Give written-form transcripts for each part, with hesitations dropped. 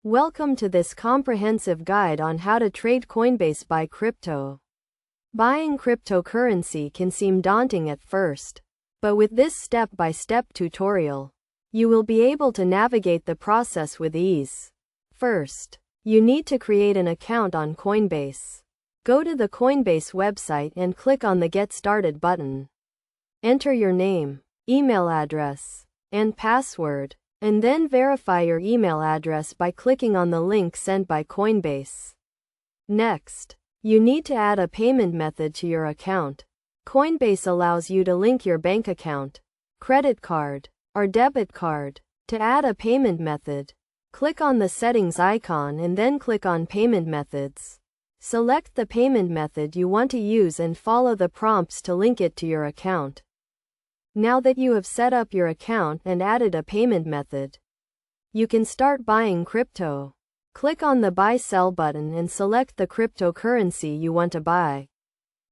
Welcome to this comprehensive guide on how to trade Coinbase buy crypto. Buying cryptocurrency can seem daunting at first, but with this step-by-step tutorial, you will be able to navigate the process with ease. First, you need to create an account on Coinbase. Go to the Coinbase website and click on the Get Started button. Enter your name, email address, and password, and then verify your email address by clicking on the link sent by Coinbase. Next, you need to add a payment method to your account. Coinbase allows you to link your bank account, credit card, or debit card. To add a payment method, click on the settings icon and then click on Payment Methods. Select the payment method you want to use and follow the prompts to link it to your account. Now that you have set up your account and added a payment method, you can start buying crypto. Click on the Buy Sell button and select the cryptocurrency you want to buy.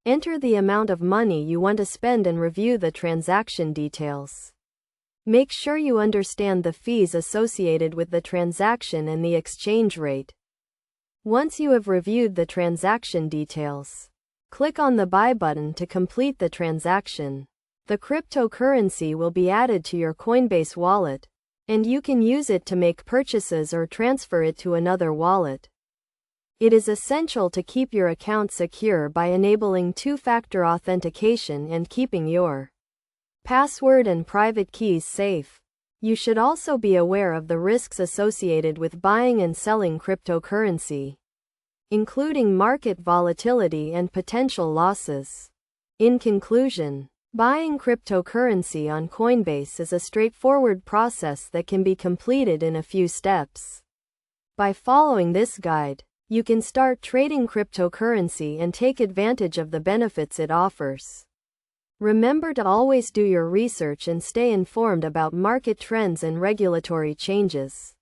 Enter the amount of money you want to spend and review the transaction details. Make sure you understand the fees associated with the transaction and the exchange rate. Once you have reviewed the transaction details, click on the Buy button to complete the transaction. The cryptocurrency will be added to your Coinbase wallet, and you can use it to make purchases or transfer it to another wallet. It is essential to keep your account secure by enabling two-factor authentication and keeping your password and private keys safe. You should also be aware of the risks associated with buying and selling cryptocurrency, including market volatility and potential losses. In conclusion, buying cryptocurrency on Coinbase is a straightforward process that can be completed in a few steps. By following this guide, you can start trading cryptocurrency and take advantage of the benefits it offers. Remember to always do your research and stay informed about market trends and regulatory changes.